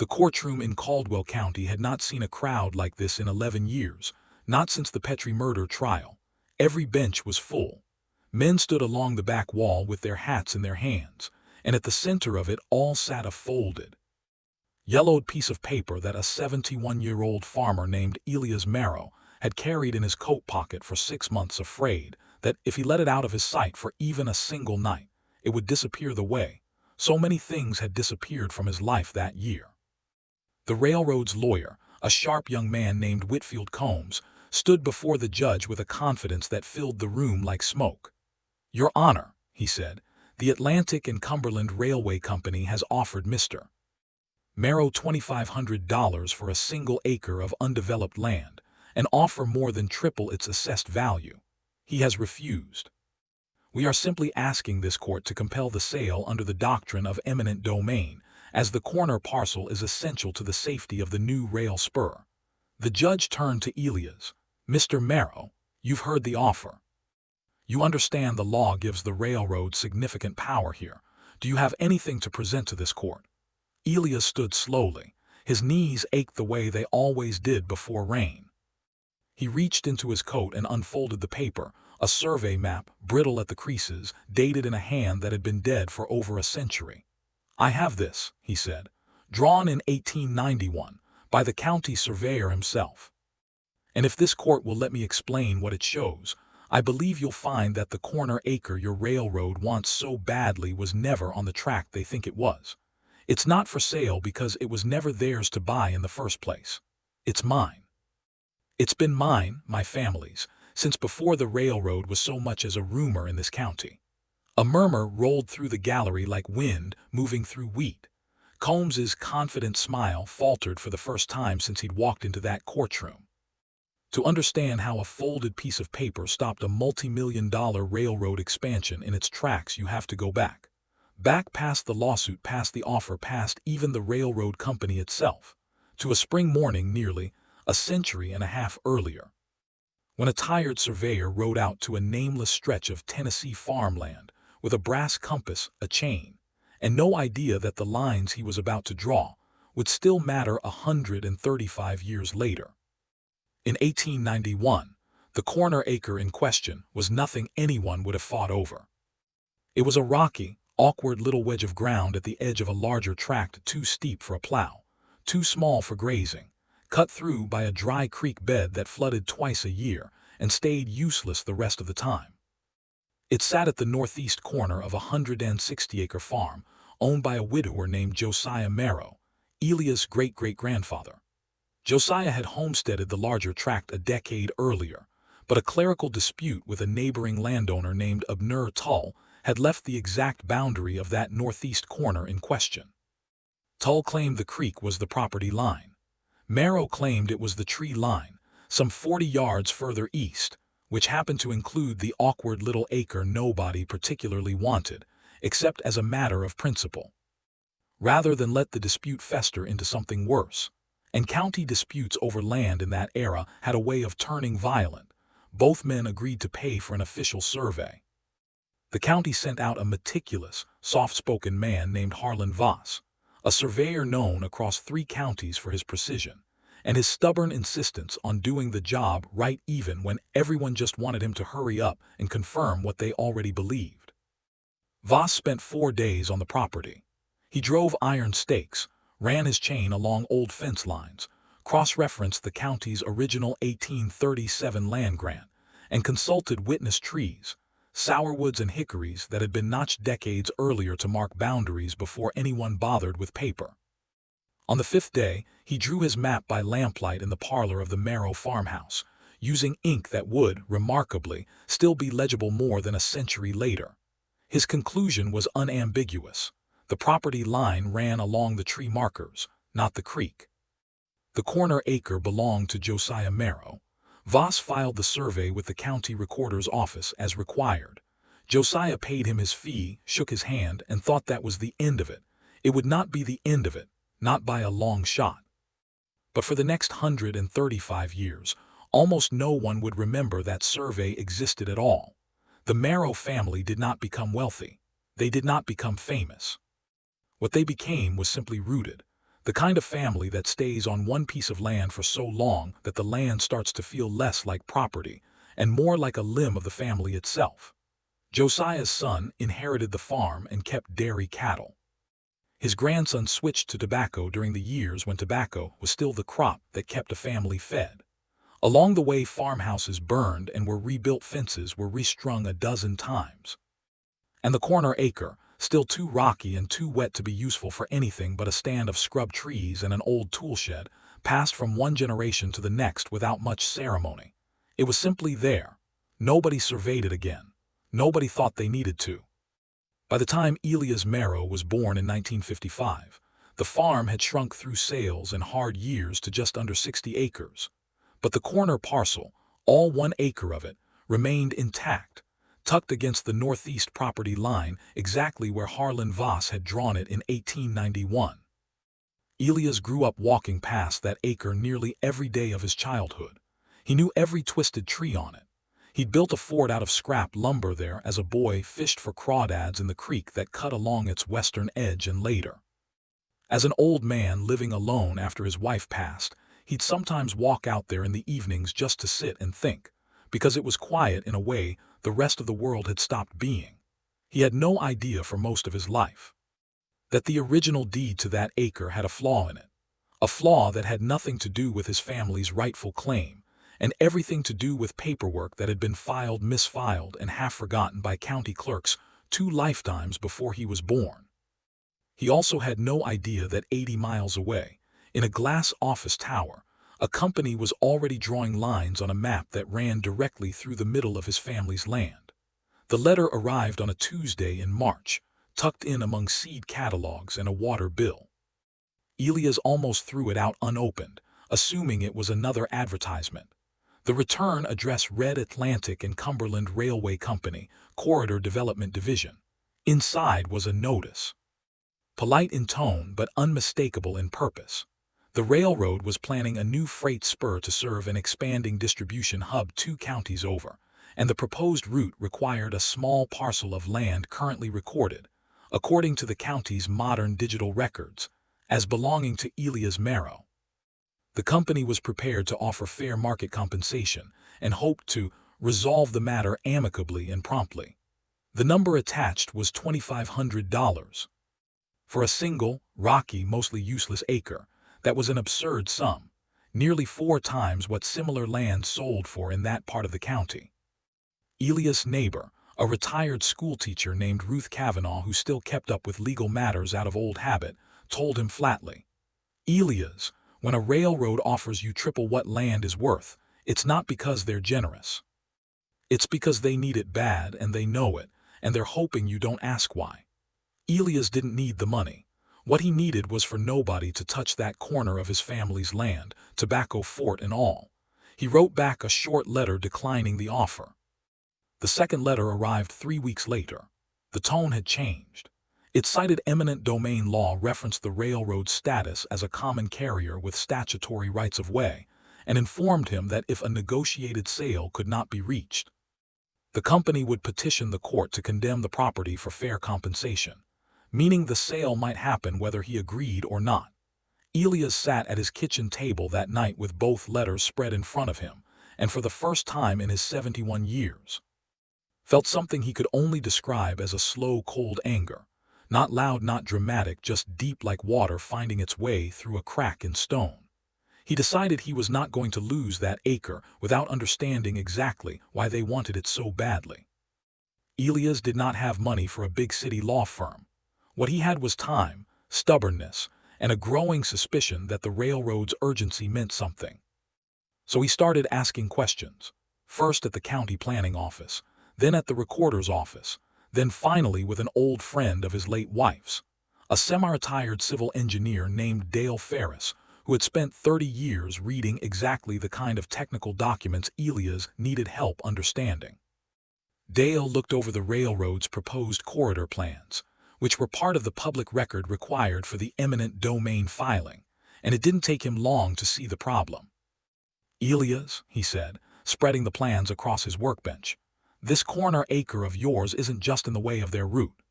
The courtroom in Caldwell County had not seen a crowd like this in 11 years, not since the Petrie murder trial. Every bench was full. Men stood along the back wall with their hats in their hands, and at the center of it all sat a folded, yellowed piece of paper that a 71-year-old farmer named Elias Marrow had carried in his coat pocket for 6 months, afraid that if he let it out of his sight for even a single night, it would disappear the way so many things had disappeared from his life that year. The railroad's lawyer, a sharp young man named Whitfield Combs, stood before the judge with a confidence that filled the room like smoke. "Your Honor," he said, "the Atlantic and Cumberland Railway Company has offered Mr. Marrow $2,500 for a single acre of undeveloped land, an offer more than triple its assessed value. He has refused. We are simply asking this court to compel the sale under the doctrine of eminent domain, as the corner parcel is essential to the safety of the new rail spur." The judge turned to Elias. "Mr. Marrow, you've heard the offer. You understand the law gives the railroad significant power here. Do you have anything to present to this court?" Elias stood slowly. His knees ached the way they always did before rain. He reached into his coat and unfolded the paper, a survey map, brittle at the creases, dated in a hand that had been dead for over a century. "I have this," he said, "drawn in 1891 by the county surveyor himself. And if this court will let me explain what it shows, I believe you'll find that the corner acre your railroad wants so badly was never on the track they think it was. It's not for sale because it was never theirs to buy in the first place. It's mine. It's been mine, my family's, since before the railroad was so much as a rumor in this county." A murmur rolled through the gallery like wind moving through wheat. Combs's confident smile faltered for the first time since he'd walked into that courtroom. To understand how a folded piece of paper stopped a multi-million-dollar railroad expansion in its tracks, you have to go back. Back past the lawsuit, past the offer, past even the railroad company itself, to a spring morning nearly a century and a half earlier, when a tired surveyor rode out to a nameless stretch of Tennessee farmland with a brass compass, a chain, and no idea that the lines he was about to draw would still matter 135 years later. In 1891, the corner acre in question was nothing anyone would have fought over. It was a rocky, awkward little wedge of ground at the edge of a larger tract too steep for a plow, too small for grazing, cut through by a dry creek bed that flooded twice a year and stayed useless the rest of the time. It sat at the northeast corner of a 160-acre farm owned by a widower named Josiah Marrow, Elias' great-great-grandfather. Josiah had homesteaded the larger tract a decade earlier, but a clerical dispute with a neighboring landowner named Abner Tull had left the exact boundary of that northeast corner in question. Tull claimed the creek was the property line. Marrow claimed it was the tree line, some 40 yards further east, which happened to include the awkward little acre nobody particularly wanted, except as a matter of principle. Rather than let the dispute fester into something worse, and county disputes over land in that era had a way of turning violent, both men agreed to pay for an official survey. The county sent out a meticulous, soft-spoken man named Harlan Voss, a surveyor known across 3 counties for his precision, and his stubborn insistence on doing the job right even when everyone just wanted him to hurry up and confirm what they already believed. Voss spent 4 days on the property. He drove iron stakes, ran his chain along old fence lines, cross-referenced the county's original 1837 land grant, and consulted witness trees, sourwoods and hickories that had been notched decades earlier to mark boundaries before anyone bothered with paper. On the 5th day, he drew his map by lamplight in the parlor of the Marrow farmhouse, using ink that would, remarkably, still be legible more than a century later. His conclusion was unambiguous. The property line ran along the tree markers, not the creek. The corner acre belonged to Josiah Marrow. Voss filed the survey with the county recorder's office as required. Josiah paid him his fee, shook his hand, and thought that was the end of it. It would not be the end of it, not by a long shot. But for the next 135 years, almost no one would remember that survey existed at all. The Marrow family did not become wealthy. They did not become famous. What they became was simply rooted. The kind of family that stays on one piece of land for so long that the land starts to feel less like property and more like a limb of the family itself. Josiah's son inherited the farm and kept dairy cattle. His grandson switched to tobacco during the years when tobacco was still the crop that kept a family fed. Along the way, farmhouses burned and were rebuilt, fences were restrung a dozen times. And the corner acre, still too rocky and too wet to be useful for anything but a stand of scrub trees and an old toolshed, passed from one generation to the next without much ceremony. It was simply there. Nobody surveyed it again. Nobody thought they needed to. By the time Elias Marrow was born in 1955, the farm had shrunk through sales and hard years to just under 60 acres. But the corner parcel, all 1 acre of it, remained intact, tucked against the northeast property line exactly where Harlan Voss had drawn it in 1891. Elias grew up walking past that acre nearly every day of his childhood. He knew every twisted tree on it. He'd built a fort out of scrap lumber there as a boy, fished for crawdads in the creek that cut along its western edge, and later. As an old man living alone after his wife passed, he'd sometimes walk out there in the evenings just to sit and think, because it was quiet in a way the rest of the world had stopped being. He had no idea for most of his life that the original deed to that acre had a flaw in it, a flaw that had nothing to do with his family's rightful claim, and everything to do with paperwork that had been filed, misfiled, and half forgotten by county clerks 2 lifetimes before he was born. He also had no idea that 80 miles away, in a glass office tower, a company was already drawing lines on a map that ran directly through the middle of his family's land. The letter arrived on a Tuesday in March, tucked in among seed catalogs and a water bill. Elias almost threw it out unopened, assuming it was another advertisement. The return address read Atlantic and Cumberland Railway Company, Corridor Development Division. Inside was a notice. Polite in tone but unmistakable in purpose. The railroad was planning a new freight spur to serve an expanding distribution hub 2 counties over, and the proposed route required a small parcel of land currently recorded, according to the county's modern digital records, as belonging to Elias Marrow. The company was prepared to offer fair market compensation and hoped to resolve the matter amicably and promptly. The number attached was $2,500. For a single, rocky, mostly useless acre, that was an absurd sum, nearly 4 times what similar land sold for in that part of the county. Elias' neighbor, a retired schoolteacher named Ruth Cavanaugh, who still kept up with legal matters out of old habit, told him flatly, "Elias, when a railroad offers you triple what land is worth, it's not because they're generous. It's because they need it bad and they know it, and they're hoping you don't ask why." Elias didn't need the money. What he needed was for nobody to touch that corner of his family's land, tobacco fort and all. He wrote back a short letter declining the offer. The second letter arrived 3 weeks later. The tone had changed. It cited eminent domain law, referenced the railroad's status as a common carrier with statutory rights of way, and informed him that if a negotiated sale could not be reached, the company would petition the court to condemn the property for fair compensation, meaning the sale might happen whether he agreed or not. Elias sat at his kitchen table that night with both letters spread in front of him, and for the first time in his 71 years, felt something he could only describe as a slow, cold anger. Not loud, not dramatic, just deep like water finding its way through a crack in stone. He decided he was not going to lose that acre without understanding exactly why they wanted it so badly. Elias did not have money for a big city law firm. What he had was time, stubbornness, and a growing suspicion that the railroad's urgency meant something. So he started asking questions, first at the county planning office, then at the recorder's office, then finally with an old friend of his late wife's, a semi-retired civil engineer named Dale Ferris, who had spent 30 years reading exactly the kind of technical documents Elias needed help understanding. Dale looked over the railroad's proposed corridor plans, which were part of the public record required for the eminent domain filing, and it didn't take him long to see the problem. "Elias," he said, spreading the plans across his workbench, "this corner acre of yours isn't just in the way of their route.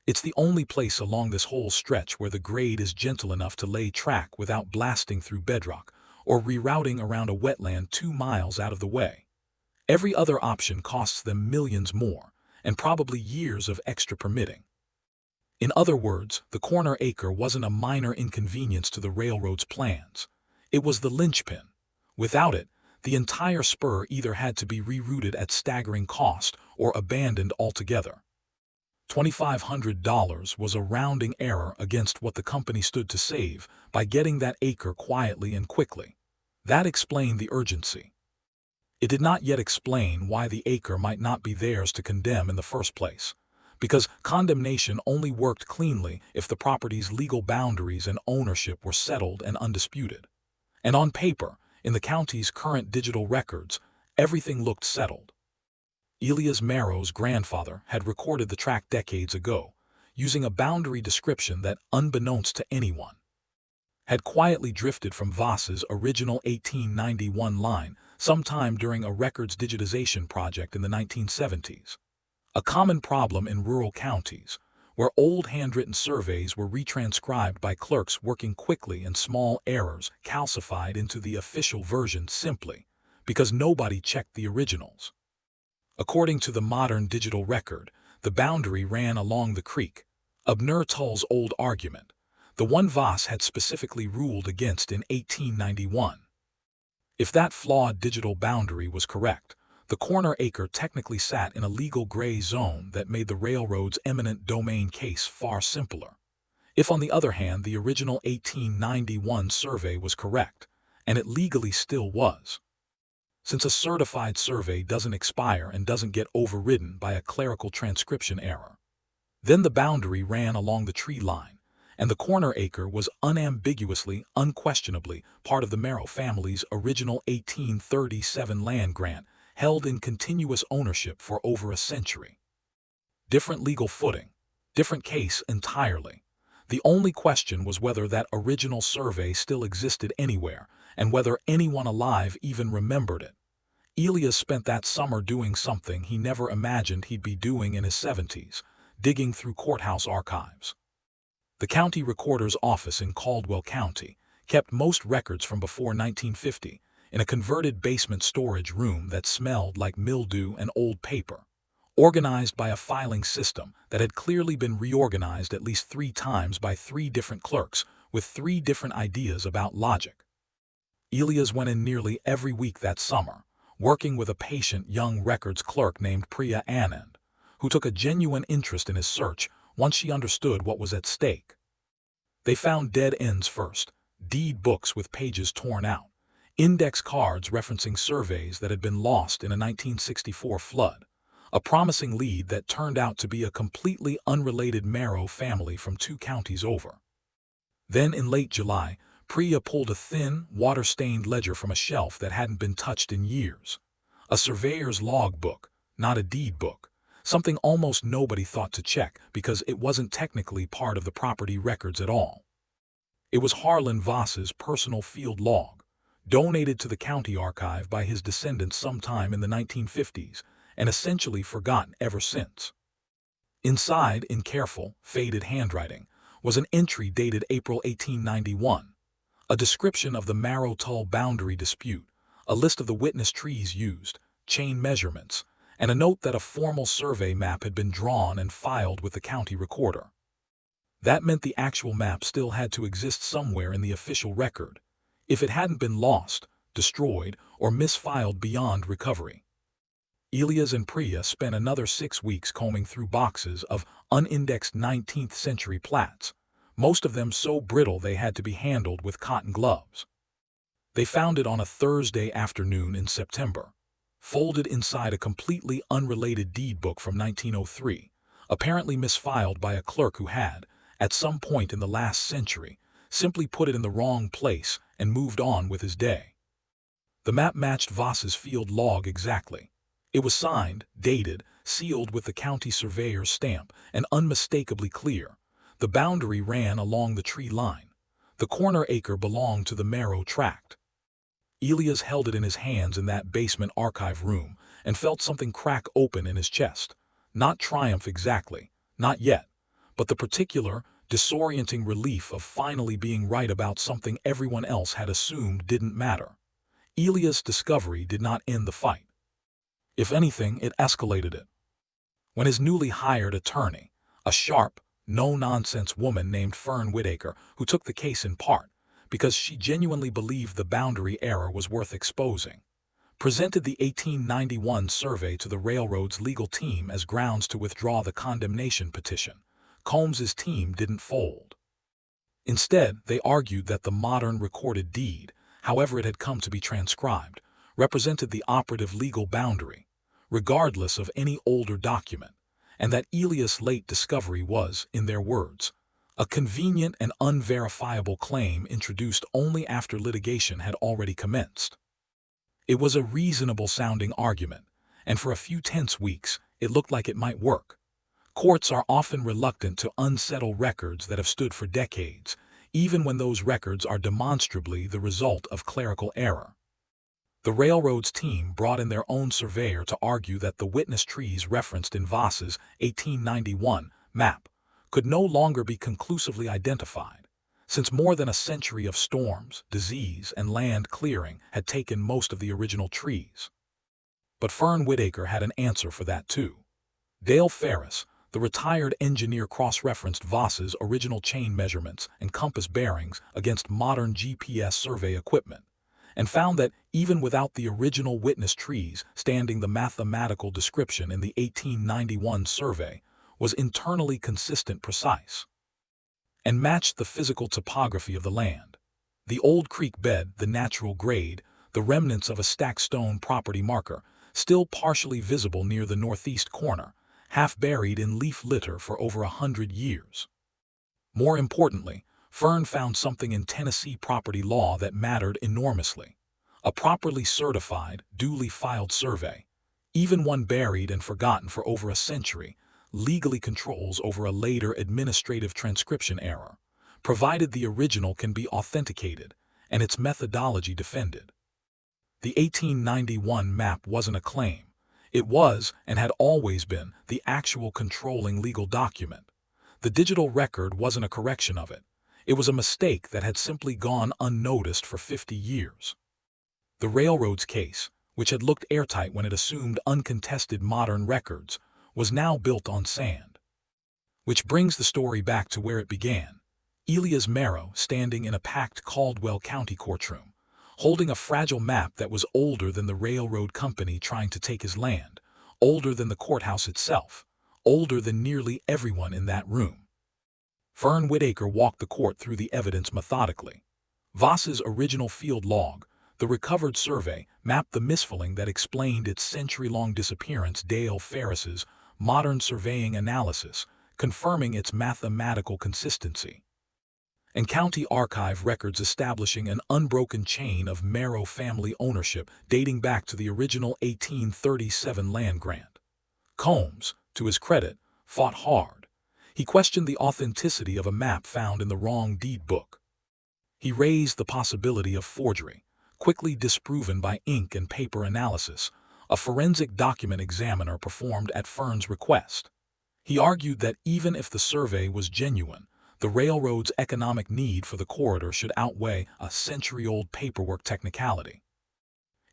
It's the only place along this whole stretch where the grade is gentle enough to lay track without blasting through bedrock or rerouting around a wetland 2 miles out of the way. Every other option costs them millions more, and probably years of extra permitting. In other words, the corner acre wasn't a minor inconvenience to the railroad's plans. It was the linchpin. Without it, the entire spur either had to be rerouted at staggering cost or abandoned altogether. $2,500 was a rounding error against what the company stood to save by getting that acre quietly and quickly. That explained the urgency. It did not yet explain why the acre might not be theirs to condemn in the first place, because condemnation only worked cleanly if the property's legal boundaries and ownership were settled and undisputed. And on paper, in the county's current digital records, everything looked settled. Elias Marrow's grandfather had recorded the tract decades ago, using a boundary description that, unbeknownst to anyone, had quietly drifted from Voss's original 1891 line sometime during a records digitization project in the 1970s. A common problem in rural counties, where old handwritten surveys were retranscribed by clerks working quickly and small errors calcified into the official version simply because nobody checked the originals. According to the modern digital record, the boundary ran along the creek, Abner Tull's old argument, the one Voss had specifically ruled against in 1891. If that flawed digital boundary was correct, the corner acre technically sat in a legal gray zone that made the railroad's eminent domain case far simpler. If, on the other hand, the original 1891 survey was correct, and it legally still was, since a certified survey doesn't expire and doesn't get overridden by a clerical transcription error, then the boundary ran along the tree line, and the corner acre was unambiguously, unquestionably part of the Marrow family's original 1837 land grant, held in continuous ownership for over a century. Different legal footing, different case entirely. The only question was whether that original survey still existed anywhere, and whether anyone alive even remembered it. Elias spent that summer doing something he never imagined he'd be doing in his 70s, digging through courthouse archives. The county recorder's office in Caldwell County kept most records from before 1950 in a converted basement storage room that smelled like mildew and old paper, organized by a filing system that had clearly been reorganized at least 3 times by 3 different clerks with 3 different ideas about logic. Elias went in nearly every week that summer, working with a patient young records clerk named Priya Anand, who took a genuine interest in his search once she understood what was at stake. They found dead ends first, deed books with pages torn out, index cards referencing surveys that had been lost in a 1964 flood, a promising lead that turned out to be a completely unrelated Marrow family from 2 counties over. Then in late July, Priya pulled a thin, water-stained ledger from a shelf that hadn't been touched in years. A surveyor's log book, not a deed book, something almost nobody thought to check because it wasn't technically part of the property records at all. It was Harlan Voss's personal field log, donated to the county archive by his descendants sometime in the 1950s, and essentially forgotten ever since. Inside, in careful, faded handwriting, was an entry dated April 1891, a description of the Marrow-Tull boundary dispute, a list of the witness trees used, chain measurements, and a note that a formal survey map had been drawn and filed with the county recorder. That meant the actual map still had to exist somewhere in the official record, if it hadn't been lost, destroyed, or misfiled beyond recovery. Elias and Priya spent another 6 weeks combing through boxes of unindexed 19th century plats, most of them so brittle they had to be handled with cotton gloves. They found it on a Thursday afternoon in September, folded inside a completely unrelated deed book from 1903, apparently misfiled by a clerk who had, at some point in the last century, simply put it in the wrong place and moved on with his day. The map matched Voss's field log exactly. It was signed, dated, sealed with the county surveyor's stamp, and unmistakably clear. The boundary ran along the tree line. The corner acre belonged to the Marrow tract. Elias held it in his hands in that basement archive room and felt something crack open in his chest. Not triumph exactly, not yet, but the particular, disorienting relief of finally being right about something everyone else had assumed didn't matter. Elias' discovery did not end the fight. If anything, it escalated it. When his newly hired attorney, a sharp, no-nonsense woman named Fern Whitaker, who took the case in part because she genuinely believed the boundary error was worth exposing, presented the 1891 survey to the railroad's legal team as grounds to withdraw the condemnation petition, Combs's team didn't fold. Instead, they argued that the modern recorded deed, however it had come to be transcribed, represented the operative legal boundary, regardless of any older document, and that Elias' late discovery was, in their words, a convenient and unverifiable claim introduced only after litigation had already commenced. It was a reasonable-sounding argument, and for a few tense weeks, it looked like it might work. Courts are often reluctant to unsettle records that have stood for decades, even when those records are demonstrably the result of clerical error. The railroad's team brought in their own surveyor to argue that the witness trees referenced in Voss's 1891 map could no longer be conclusively identified, since more than a century of storms, disease, and land clearing had taken most of the original trees. But Fern Whitaker had an answer for that too. Dale Ferris, the retired engineer, cross-referenced Voss's original chain measurements and compass bearings against modern GPS survey equipment, and found that even without the original witness trees standing, the mathematical description in the 1891 survey was internally consistent, precise, and matched the physical topography of the land. The old creek bed, the natural grade, the remnants of a stacked stone property marker, still partially visible near the northeast corner, half buried in leaf litter for over 100 years. More importantly, Fern found something in Tennessee property law that mattered enormously. A properly certified, duly filed survey, even one buried and forgotten for over a century, legally controls over a later administrative transcription error, provided the original can be authenticated and its methodology defended. The 1891 map wasn't a claim. It was, and had always been, the actual controlling legal document. The digital record wasn't a correction of it. It was a mistake that had simply gone unnoticed for 50 years. The railroad's case, which had looked airtight when it assumed uncontested modern records, was now built on sand. Which brings the story back to where it began. Elias Marrow standing in a packed Caldwell County courtroom, holding a fragile map that was older than the railroad company trying to take his land, older than the courthouse itself, older than nearly everyone in that room. Fern Whitaker walked the court through the evidence methodically. Voss's original field log, the recovered survey, mapped the misfilling that explained its century-long disappearance. Dale Ferris's modern surveying analysis, confirming its mathematical consistency, and county archive records establishing an unbroken chain of Marrow family ownership dating back to the original 1837 land grant. Combs, to his credit, fought hard. He questioned the authenticity of a map found in the wrong deed book. He raised the possibility of forgery, quickly disproven by ink and paper analysis, a forensic document examiner performed at Fern's request. He argued that even if the survey was genuine, the railroad's economic need for the corridor should outweigh a century-old paperwork technicality.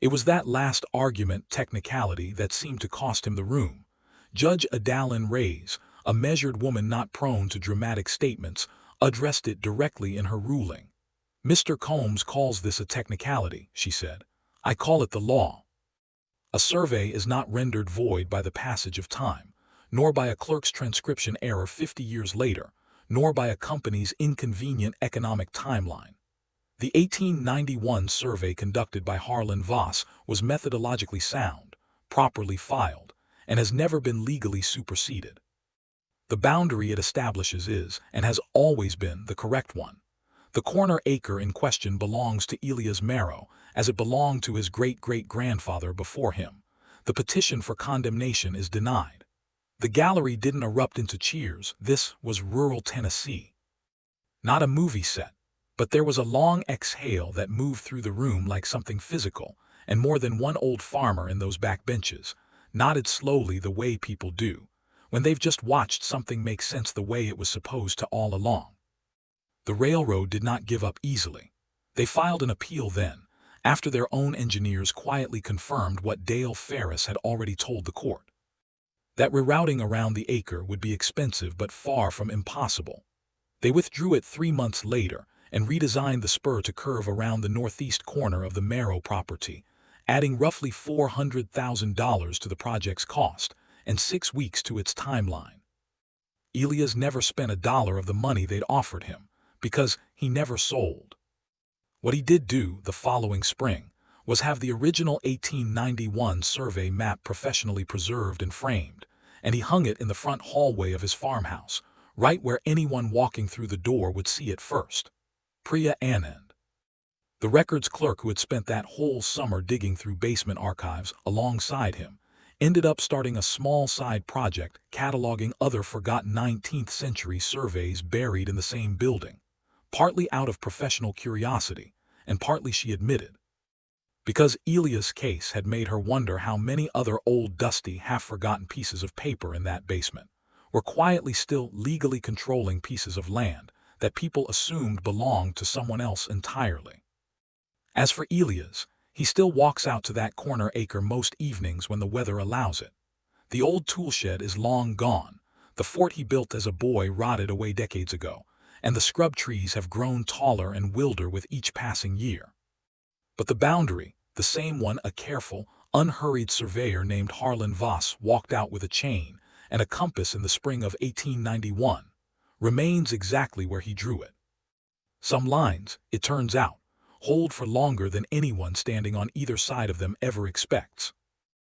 It was that last argument, technicality, that seemed to cost him the room. Judge Adalyn Reyes, a measured woman not prone to dramatic statements, addressed it directly in her ruling. "Mr. Combs calls this a technicality," she said. "I call it the law. A survey is not rendered void by the passage of time, nor by a clerk's transcription error 50 years later, nor by a company's inconvenient economic timeline. The 1891 survey conducted by Harlan Voss was methodologically sound, properly filed, and has never been legally superseded. The boundary it establishes is, and has always been, the correct one. The corner acre in question belongs to Elias Marrow, as it belonged to his great-great-grandfather before him. The petition for condemnation is denied." The gallery didn't erupt into cheers. This was rural Tennessee. Not a movie set, but there was a long exhale that moved through the room like something physical, and more than one old farmer in those back benches nodded slowly the way people do when they've just watched something make sense the way it was supposed to all along. The railroad did not give up easily. They filed an appeal then, after their own engineers quietly confirmed what Dale Ferris had already told the court. That rerouting around the Acre would be expensive but far from impossible. They withdrew it 3 months later and redesigned the spur to curve around the northeast corner of the Marrow property, adding roughly $400,000 to the project's cost and 6 weeks to its timeline. Elias never spent a dollar of the money they'd offered him, because he never sold. What he did do the following spring was have the original 1891 survey map professionally preserved and framed, and he hung it in the front hallway of his farmhouse, right where anyone walking through the door would see it first. Priya Anand. The records clerk who had spent that whole summer digging through basement archives alongside him ended up starting a small side project cataloging other forgotten 19th century surveys buried in the same building, partly out of professional curiosity, and partly, she admitted, because Elias' case had made her wonder how many other old dusty half-forgotten pieces of paper in that basement were quietly still legally controlling pieces of land that people assumed belonged to someone else entirely. As for Elias, he still walks out to that corner acre most evenings when the weather allows it. The old toolshed is long gone, the fort he built as a boy rotted away decades ago, and the scrub trees have grown taller and wilder with each passing year. But the boundary, the same one a careful, unhurried surveyor named Harlan Voss walked out with a chain and a compass in the spring of 1891, remains exactly where he drew it. Some lines, it turns out, hold for longer than anyone standing on either side of them ever expects.